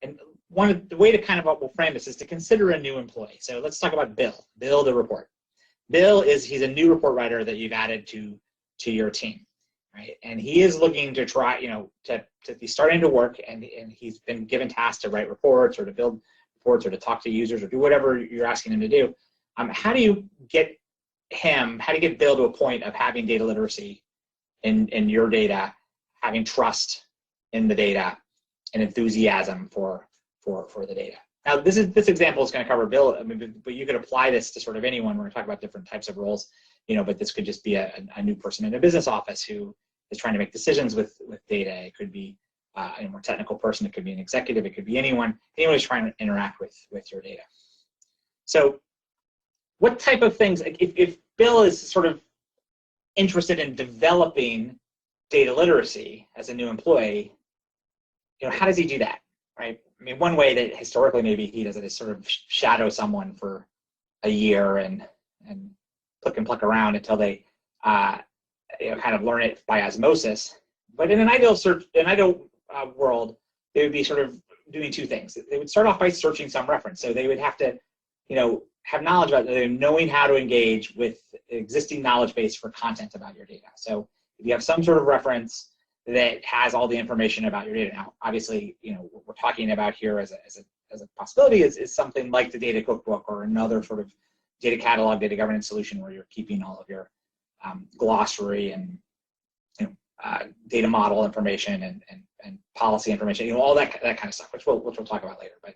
And the way to kind of we'll frame this is to consider a new employee. So let's talk about Bill. Bill, the report. Bill he's a new report writer that you've added to your team, right? And he is looking to try, to be starting to work, and he's been given tasks to write reports or to build reports or to talk to users or do whatever you're asking him to do. How do you get Bill to a point of having data literacy in your data, having trust in the data, and enthusiasm for the data? Now, this example is going to cover Bill, but you could apply this to sort of anyone. We're going to talk about different types of roles, but this could just be a new person in a business office who is trying to make decisions with data. It could be a more technical person. It could be an executive. It could be anyone who's trying to interact with your data. So what type of things, if Bill is sort of interested in developing data literacy as a new employee, how does he do that, right? I mean, one way that historically maybe he does it is sort of shadow someone for a year and pluck and pluck around until they kind of learn it by osmosis. But in an ideal world, they would be sort of doing two things. They would start off by searching some reference. So they would have to, have knowledge about it, knowing how to engage with existing knowledge base for content about your data. So if you have some sort of reference that has all the information about your data. Now, obviously, what we're talking about here as a possibility is something like the data cookbook or another sort of data catalog, data governance solution where you're keeping all of your glossary and data model information and policy information, all that kind of stuff, which we'll talk about later. But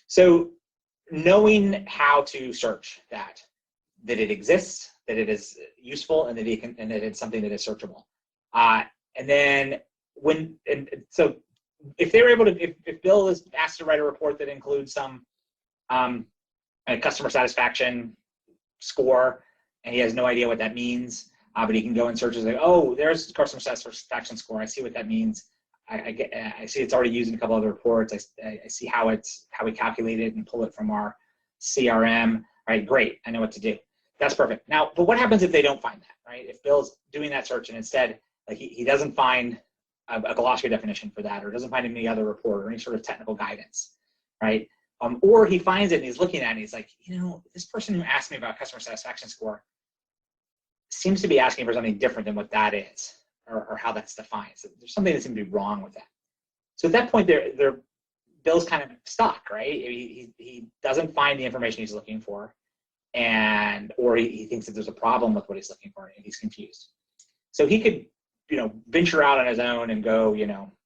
so knowing how to search that it exists, that it is useful, and that it's something that is searchable. And then so if they were able to, if Bill is asked to write a report that includes some customer satisfaction score, and he has no idea what that means, but he can go and search and say, oh, there's customer satisfaction score. I see what that means. I see it's already used in a couple other reports. I see how we calculate it and pull it from our CRM. All right, great. I know what to do. That's perfect. Now, but what happens if they don't find that, right? If Bill's doing that search and instead, like he doesn't find a glossary definition for that, or doesn't find any other report or any sort of technical guidance, right? Or he finds it and he's looking at it and he's like, this person who asked me about customer satisfaction score seems to be asking for something different than what that is, or how that's defined. So there's something that seems to be wrong with that. So at that point, Bill's kind of stuck, right? He doesn't find the information he's looking for, or he thinks that there's a problem with what he's looking for, and he's confused. So he could, venture out on his own and go,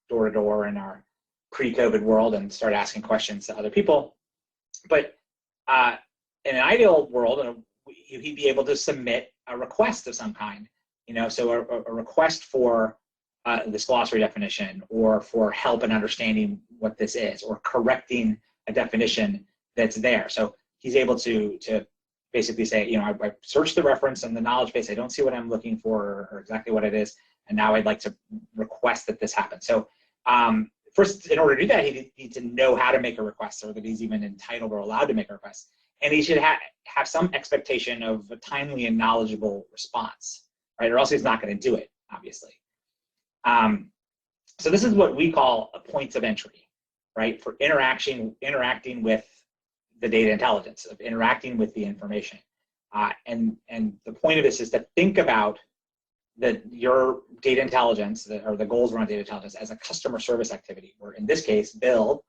door to door in our pre-COVID world and start asking questions to other people. But in an ideal world, he'd be able to submit a request of some kind, so a request for this glossary definition, or for help in understanding what this is, or correcting a definition that's there. So he's able to basically say, I searched the reference and the knowledge base. I don't see what I'm looking for or exactly what it is. And now I'd like to request that this happen. So first, in order to do that, he needs to know how to make a request, or that he's even entitled or allowed to make a request. And he should have some expectation of a timely and knowledgeable response, right? Or else he's not going to do it, obviously. So this is what we call a points of entry, right? For interacting with the data intelligence, of interacting with the information. And the point of this is to think about your data intelligence, or the goals around data intelligence, as a customer service activity, where in this case, Bill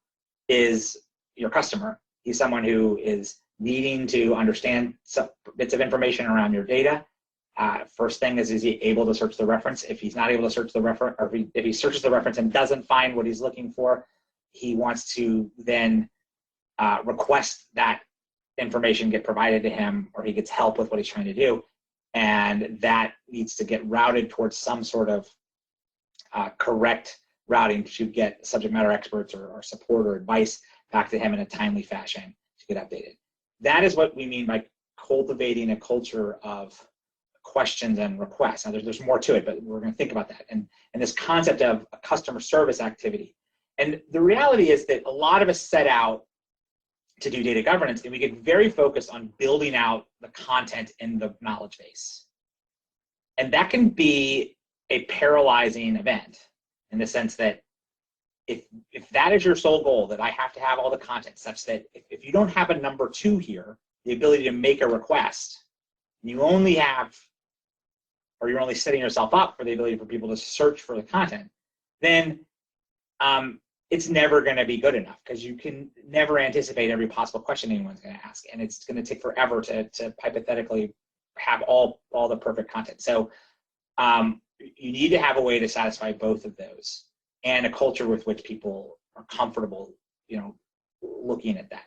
is your customer. He's someone who is needing to understand some bits of information around your data. First thing is he able to search the reference? If he's not able to search the reference, or if he searches the reference and doesn't find what he's looking for, he wants to then request that information get provided to him, or he gets help with what he's trying to do. And that needs to get routed towards some sort of correct routing to get subject matter experts or support or advice back to him in a timely fashion to get updated. That is what we mean by cultivating a culture of questions and requests. Now, there's more to it, but we're going to think about that. And this concept of a customer service activity. And the reality is that a lot of us set out to do data governance, and we get very focused on building out the content in the knowledge base. And that can be a paralyzing event, in the sense that if that is your sole goal, that I have to have all the content such that if you don't have a number 2 here, the ability to make a request, you only have, or you're only setting yourself up for the ability for people to search for the content, then it's never going to be good enough, because you can never anticipate every possible question anyone's going to ask, and it's going to take forever to hypothetically have all the perfect content. So you need to have a way to satisfy both of those, and a culture with which people are comfortable, looking at that.